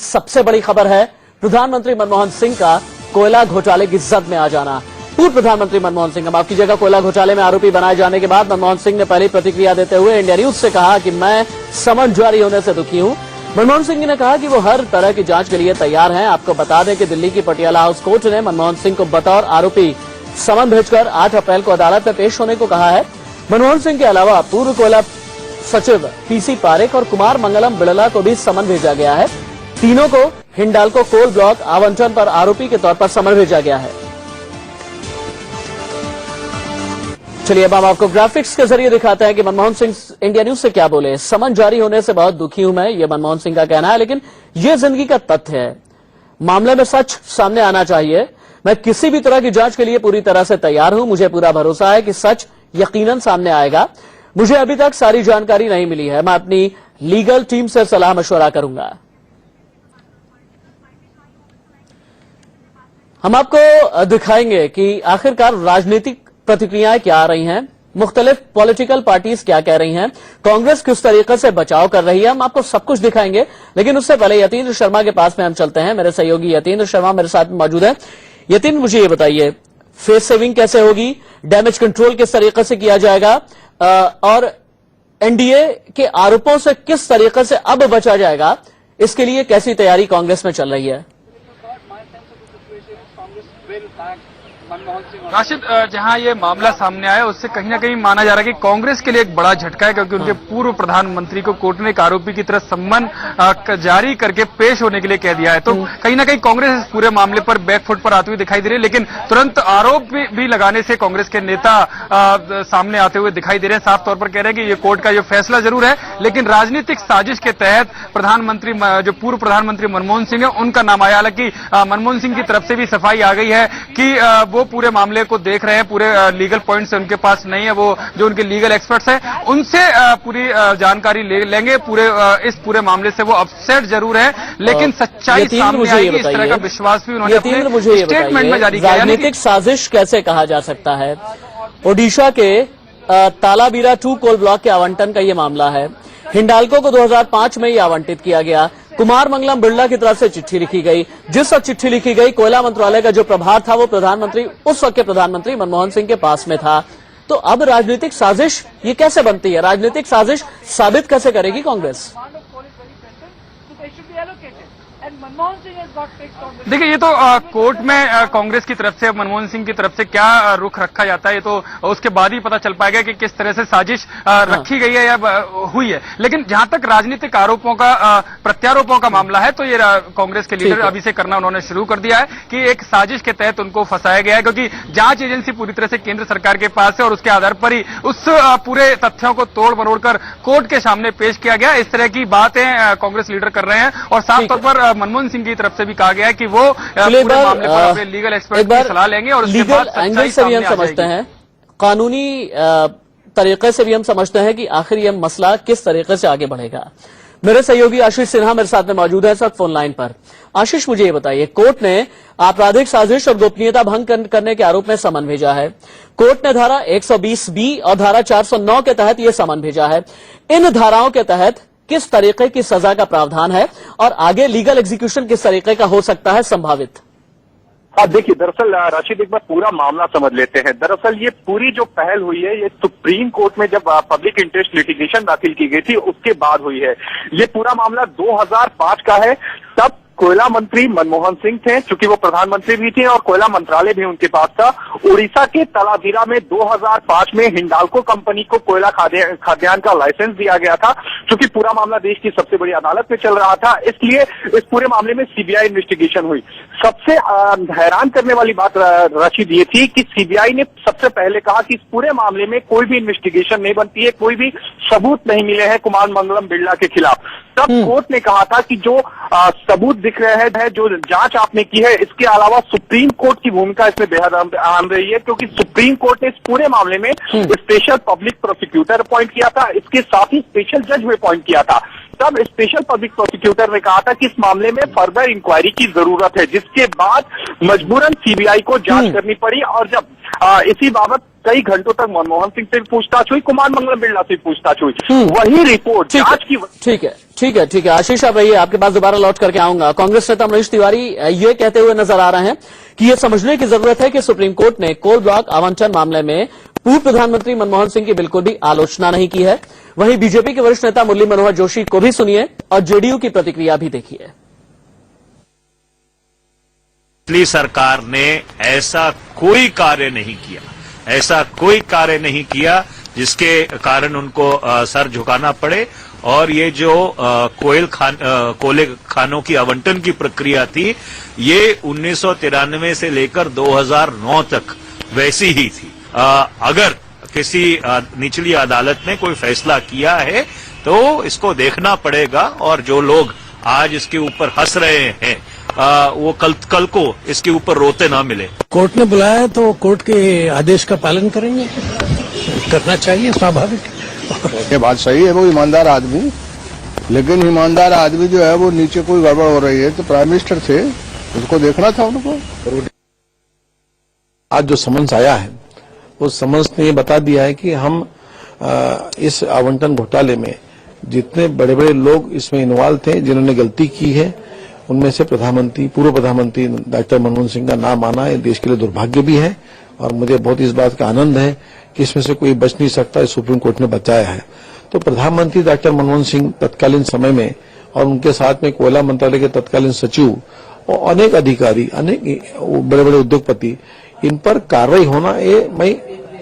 सबसे बड़ी खबर है प्रधानमंत्री मनमोहन सिंह का कोयला घोटाले की जद में आ जाना। पूर्व प्रधानमंत्री मनमोहन सिंह, माफ कीजिएगा, कोयला घोटाले में आरोपी बनाए जाने के बाद मनमोहन सिंह ने पहली प्रतिक्रिया देते हुए इंडिया न्यूज से कहा कि मैं समन जारी होने से दुखी हूं। मनमोहन सिंह ने कहा कि वो हर तरह की जांच के लिए तैयार हैं। आपको बता दें कि दिल्ली की पटियाला हाउस कोर्ट ने मनमोहन सिंह को बतौर आरोपी समन भेजकर 8 अप्रैल को अदालत में पेश होने को कहा है। मनमोहन सिंह के अलावा पूर्व कोयला सचिव पीसी पारेख और कुमार मंगलम बिड़ला को भी समन भेजा गया है। तीनों को हिंडाल्को कोल ब्लॉक आवंटन पर आरोपी के तौर पर समन भेजा गया है। चलिए अब हम आपको ग्राफिक्स के जरिए दिखाते हैं कि मनमोहन सिंह इंडिया न्यूज से क्या बोले। समन जारी होने से बहुत दुखी हूं मैं, ये मनमोहन सिंह का कहना है, लेकिन ये जिंदगी का तथ्य है। मामले में सच सामने आना चाहिए। मैं किसी भी तरह की जांच के लिए पूरी तरह से तैयार हूं। मुझे पूरा भरोसा है कि सच यकीनन सामने आएगा। मुझे अभी तक सारी जानकारी नहीं मिली है। मैं अपनी लीगल टीम से सलाह मशवरा करूंगा। हम आपको दिखाएंगे कि आखिरकार राजनीतिक प्रतिक्रियाएं क्या आ रही हैं, मुख्तलिफ पॉलिटिकल पार्टीज क्या कह रही हैं, कांग्रेस किस तरीके से बचाव कर रही है। हम आपको सब कुछ दिखाएंगे, लेकिन उससे पहले यतीन्द्र शर्मा के पास में हम चलते हैं। मेरे सहयोगी यतीन्द्र शर्मा मेरे साथ मौजूद है। यतीन्द्र, मुझे ये बताइए, फेस सेविंग कैसे होगी, डैमेज कंट्रोल किस तरीके से किया जाएगा और एनडीए के आरोपों से किस तरीके से अब बचा जाएगा, इसके लिए कैसी तैयारी कांग्रेस में चल रही है? राशिद, जहां ये मामला सामने आया उससे कहीं ना कहीं माना जा रहा है कि कांग्रेस के लिए एक बड़ा झटका है, क्योंकि उनके पूर्व प्रधानमंत्री को कोर्ट ने एक आरोपी की तरह सम्मन जारी करके पेश होने के लिए कह दिया है। तो कहीं ना कहीं कांग्रेस इस पूरे मामले पर बैकफुट पर आती हुई दिखाई दे रही है, लेकिन तुरंत आरोप भी लगाने से कांग्रेस के नेता सामने आते हुए दिखाई दे रहे हैं। साफ तौर पर कह रहे हैं कि ये कोर्ट का ये फैसला जरूर है, लेकिन राजनीतिक साजिश के तहत प्रधानमंत्री जो पूर्व प्रधानमंत्री मनमोहन सिंह है उनका नाम आया। हालांकि मनमोहन सिंह की तरफ से भी सफाई आ गई है कि वो पूरे मामले को देख रहे हैं, पूरे लीगल पॉइंट्स उनके पास नहीं है। वो जो उनके लीगल एक्सपर्ट्स हैं उनसे पूरी जानकारी लेंगे। इस पूरे मामले से वो अपसेट जरूर है, लेकिन सच्चाई सामने आएगी, इस तरह का विश्वास भी उन्होंने अपने स्टेटमेंट में जारी किया। राजनीतिक साजिश कैसे कहा जा सकता है? ओडिशा के तालाबीरा 2 कोल ब्लॉक के आवंटन का ये मामला है। हिंडाल्को को 2005 में ही आवंटित किया गया। कुमार मंगलम बिड़ला की तरफ से चिट्ठी लिखी गई। जिस वक्त चिट्ठी लिखी गई, कोयला मंत्रालय का जो प्रभार था वो उस वक्त के प्रधानमंत्री मनमोहन सिंह के पास में था। तो अब राजनीतिक साजिश ये कैसे बनती है? राजनीतिक साजिश साबित कैसे करेगी कांग्रेस? देखिए, ये तो कोर्ट में कांग्रेस की तरफ से, मनमोहन सिंह की तरफ से क्या रुख रखा जाता है, ये तो उसके बाद ही पता चल पाएगा कि किस तरह से साजिश रखी गई है या हुई है। लेकिन जहां तक राजनीतिक आरोपों का प्रत्यारोपों का मामला है, तो ये कांग्रेस के लीडर अभी से करना उन्होंने शुरू कर दिया है कि एक साजिश के तहत उनको फंसाया गया है, क्योंकि जांच एजेंसी पूरी तरह से केंद्र सरकार के पास है और उसके आधार पर ही उस पूरे तथ्यों को तोड़ मरोड़ कर कोर्ट के सामने पेश किया गया। इस तरह की बातें कांग्रेस लीडर कर रहे हैं और साफ तौर पर मनमोहन सिंह की तरफ से भी कहा गया है कि वो पूरे मामले पर अपने लीगल एक्सपर्ट की सलाह लेंगे और उसके बाद एंगल से भी हम समझते हैं, कानूनी तरीके से भी हम समझते हैं कि आखिर यह मसला किस तरीके से आगे बढ़ेगा। मेरे सहयोगी आशीष सिन्हा मेरे साथ में मौजूद है सर फोन लाइन पर। आशीष, मुझे ये बताइए, कोर्ट ने आपराधिक साजिश और गोपनीयता भंग करने के आरोप में समन भेजा है। कोर्ट ने धारा 120B और धारा 409 के तहत यह समन भेजा है। इन धाराओं के तहत किस तरीके की सजा का प्रावधान है और आगे लीगल एग्जीक्यूशन किस तरीके का हो सकता है संभावित? देखिए, दरअसल राशिद एक बार पूरा मामला समझ लेते हैं। दरअसल ये पूरी जो पहल हुई है, ये सुप्रीम कोर्ट में जब पब्लिक इंटरेस्ट लिटिगेशन दाखिल की गई थी उसके बाद हुई है। ये पूरा मामला 2005 का है। तब कोयला मंत्री मनमोहन सिंह थे, चूंकि वो प्रधानमंत्री भी थे और कोयला मंत्रालय भी उनके पास था। उड़ीसा के तलाबीरा में 2005 में हिंडाल्को कंपनी को कोयला खाद्यान्न का लाइसेंस दिया गया था। चूंकि पूरा मामला देश की सबसे बड़ी अदालत में चल रहा था, इसलिए इस पूरे मामले में सीबीआई इन्वेस्टिगेशन हुई। सबसे हैरान करने वाली बात राशिद ये थी कि सीबीआई ने सबसे पहले कहा कि इस पूरे मामले में कोई भी इन्वेस्टिगेशन नहीं बनती है, कोई भी सबूत नहीं मिले हैं कुमार मंगलम बिड़ला के खिलाफ। तब कोर्ट ने कहा था कि जो सबूत दिख रहे हैं, जो जांच आपने की है, इसके अलावा सुप्रीम कोर्ट की भूमिका इसमें बेहद अहम रही है, क्योंकि सुप्रीम कोर्ट ने इस पूरे मामले में स्पेशल पब्लिक प्रोसिक्यूटर अपॉइंट किया था, इसके साथ ही स्पेशल जज भी अपॉइंट किया था। तब स्पेशल पब्लिक प्रोसिक्यूटर ने कहा था कि इस मामले में फर्दर इंक्वायरी की जरूरत है, जिसके बाद मजबूरन सीबीआई को जांच करनी पड़ी। और जब इसी बाबत कई घंटों तक मनमोहन सिंह से पूछताछ हुई, कुमार मंगलम बिरला से पूछताछ हुई, वही रिपोर्ट जांच की। ठीक है आशीष आप रहिए, आपके पास दोबारा लौट करके आऊंगा। कांग्रेस नेता मनीष तिवारी ये कहते हुए नजर आ रहे हैं कि ये समझने की जरूरत है कि सुप्रीम कोर्ट ने कोल ब्लॉक आवंटन मामले में पूर्व प्रधानमंत्री मनमोहन सिंह की बिल्कुल भी आलोचना नहीं की है। वहीं बीजेपी के वरिष्ठ नेता मुरली मनोहर जोशी को भी सुनिए और जेडीयू की प्रतिक्रिया भी देखिए। पिछली सरकार ने ऐसा कोई कार्य नहीं किया जिसके कारण उनको सर झुकाना पड़े। और ये जो कोयले खानों की आवंटन की प्रक्रिया थी, ये 1993 से लेकर 2009 तक वैसी ही थी। अगर किसी निचली अदालत ने कोई फैसला किया है तो इसको देखना पड़ेगा, और जो लोग आज इसके ऊपर हंस रहे हैं वो कल को इसके ऊपर रोते ना मिले। कोर्ट ने बुलाया है तो कोर्ट के आदेश का पालन करेंगे, करना चाहिए, स्वाभाविक। ये बात सही है, वो ईमानदार आदमी, लेकिन ईमानदार आदमी जो है वो नीचे कोई गड़बड़ हो रही है तो प्राइम मिनिस्टर थे, उसको देखना था उनको। आज जो समन्स आया है उस समन्स ने ये बता दिया है कि हम इस आवंटन घोटाले में जितने बड़े बड़े लोग इसमें इन्वॉल्व थे, जिन्होंने गलती की है, उनमें से पूर्व प्रधानमंत्री डॉक्टर मनमोहन सिंह का नाम आना है देश के लिए दुर्भाग्य भी है। और मुझे बहुत इस बात का आनंद है कि इसमें से कोई बच नहीं सकता, इस सुप्रीम कोर्ट ने बचाया है। तो प्रधानमंत्री डॉक्टर मनमोहन सिंह तत्कालीन समय में और उनके साथ में कोयला मंत्रालय के तत्कालीन सचिव और अनेक अधिकारी, अनेक बड़े बड़े उद्योगपति, इन पर कार्रवाई होना ये मैं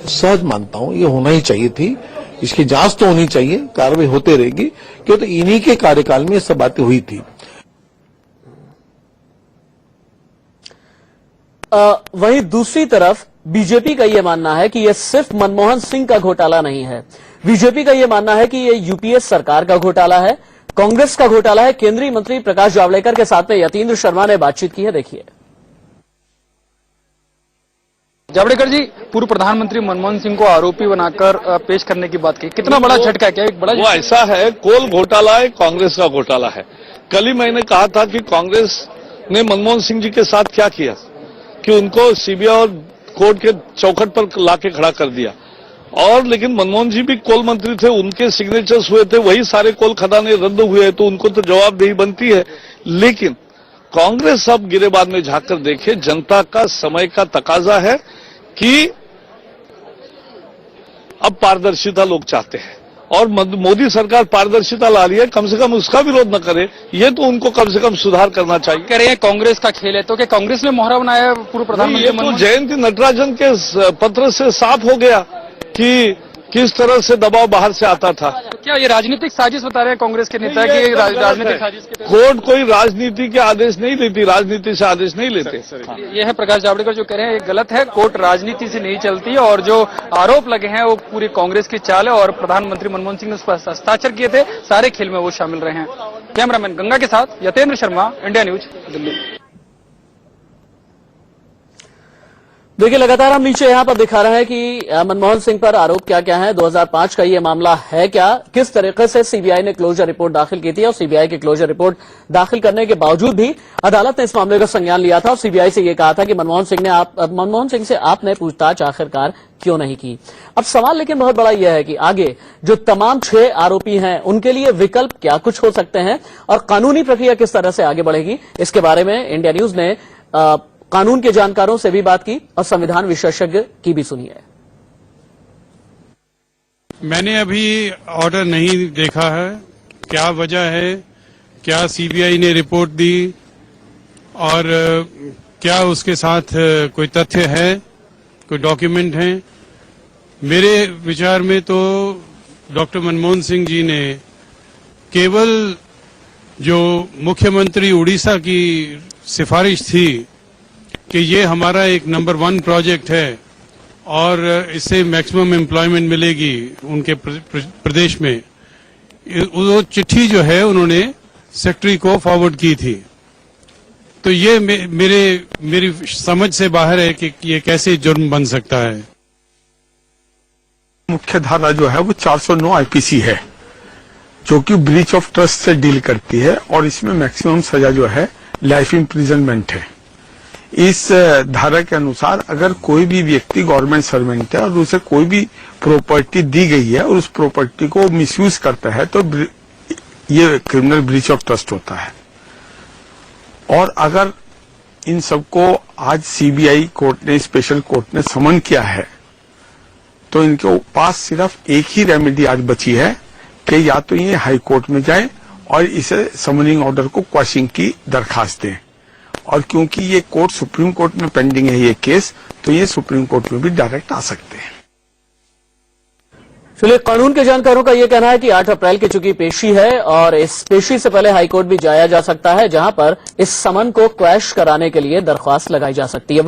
सहज मानता हूं, ये होना ही चाहिए थी। इसकी जांच तो होनी चाहिए, कार्रवाई होते रहेगी, क्यों तो इन्हीं के कार्यकाल में ये सब बातें हुई थी। वहीं दूसरी तरफ बीजेपी का यह मानना है कि यह सिर्फ मनमोहन सिंह का घोटाला नहीं है। बीजेपी का यह मानना है कि यह यूपीए सरकार का घोटाला है, कांग्रेस का घोटाला है। केंद्रीय मंत्री प्रकाश जावड़ेकर के साथ में यतीन्द्र शर्मा ने बातचीत की है, देखिए। जावड़ेकर जी, पूर्व प्रधानमंत्री मनमोहन सिंह को आरोपी बनाकर पेश करने की बात की, कितना बड़ा झटका है? क्या एक बड़ा वो ऐसा है, कोल घोटाला है, कांग्रेस का घोटाला है। कल ही मैंने कहा था कि कांग्रेस ने मनमोहन सिंह जी के साथ क्या किया कि उनको सीबीआई और कोर्ट के चौखट पर लाके खड़ा कर दिया। और लेकिन मनमोहन जी भी कोल मंत्री थे, उनके सिग्नेचर्स हुए थे, वही सारे कोल खदानें रद्द हुए, तो उनको तो जवाबदेही बनती है। लेकिन कांग्रेस अब गिरेबान में झांककर देखे, जनता का समय का तकाजा है कि अब पारदर्शिता लोग चाहते हैं, और मोदी सरकार पारदर्शिता ला रही है, कम से कम उसका विरोध न करे, ये तो उनको कम से कम सुधार करना चाहिए। कह रहे हैं कांग्रेस का खेल है, तो क्या कांग्रेस ने मोहरा बनाया पूर्व प्रधानमंत्री? ये तो जयंती नटराजन के पत्र से साफ हो गया कि किस तरह से दबाव बाहर से आता था। क्या ये राजनीतिक साजिश बता रहे हैं कांग्रेस के नेता कि राजनीतिक साजिश के तहत? कोर्ट कोई राजनीति के आदेश नहीं देती, राजनीति से आदेश नहीं लेते। ये है प्रकाश जावड़ेकर जो कह रहे हैं ये गलत है, कोर्ट राजनीति से नहीं चलती, और जो आरोप लगे हैं वो पूरी कांग्रेस की चाल है, और प्रधानमंत्री मनमोहन सिंह ने उस पर हस्ताक्षर किए थे, सारे खेल में वो शामिल रहे हैं। कैमरामैन गंगा के साथ यतेंद्र शर्मा, इंडिया न्यूज, दिल्ली। देखिए, लगातार हम नीचे यहां पर दिखा रहे हैं कि मनमोहन सिंह पर आरोप क्या क्या है, 2005 का ये मामला है क्या, किस तरीके से सीबीआई ने क्लोजर रिपोर्ट दाखिल की थी, और सीबीआई की क्लोजर रिपोर्ट दाखिल करने के बावजूद भी अदालत ने इस मामले का संज्ञान लिया था और सीबीआई से ये कहा था कि मनमोहन सिंह से आपने पूछताछ आखिरकार क्यों नहीं की। अब सवाल लेकिन बहुत बड़ा यह है कि आगे जो तमाम 6 आरोपी हैं उनके लिए विकल्प क्या कुछ हो सकते हैं, और कानूनी प्रक्रिया किस तरह से आगे बढ़ेगी, इसके बारे में इंडिया न्यूज ने कानून के जानकारों से भी बात की और संविधान विशेषज्ञ की भी सुनी है। मैंने अभी ऑर्डर नहीं देखा है, क्या वजह है, क्या सीबीआई ने रिपोर्ट दी, और क्या उसके साथ कोई तथ्य है, कोई डॉक्यूमेंट है। मेरे विचार में तो डॉक्टर मनमोहन सिंह जी ने केवल जो मुख्यमंत्री उड़ीसा की सिफारिश थी कि ये हमारा एक नंबर 1 प्रोजेक्ट है और इससे मैक्सिमम एम्प्लॉयमेंट मिलेगी उनके प्रदेश में, वो चिट्ठी जो है उन्होंने सेक्रेटरी को फॉरवर्ड की थी। तो ये मेरी समझ से बाहर है कि ये कैसे जुर्म बन सकता है। मुख्य धारा जो है वो 409 आईपीसी है, जो कि ब्रीच ऑफ ट्रस्ट से डील करती है और इसमें मैक्सिमम सजा जो है लाइफ इम्प्रिजनमेंट है। इस धारा के अनुसार अगर कोई भी व्यक्ति गवर्नमेंट सर्वेंट है और उसे कोई भी प्रॉपर्टी दी गई है और उस प्रॉपर्टी को मिसयूज करता है तो ये क्रिमिनल ब्रीच ऑफ ट्रस्ट होता है। और अगर इन सबको आज सीबीआई कोर्ट ने, स्पेशल कोर्ट ने समन किया है तो इनके पास सिर्फ एक ही रेमेडी आज बची है कि या तो ये हाई कोर्ट में जाए और इसे समनिंग ऑर्डर को क्वॉशिंग की दरखास्त दें। और क्योंकि ये कोर्ट सुप्रीम कोर्ट में पेंडिंग है ये केस, तो ये सुप्रीम कोर्ट में भी डायरेक्ट आ सकते हैं। चलिए, कानून के जानकारों का यह कहना है कि 8 अप्रैल की चूंकि पेशी है और इस पेशी से पहले हाईकोर्ट भी जाया जा सकता है, जहां पर इस समन को क्वैश कराने के लिए दरख्वास्त लगाई जा सकती है।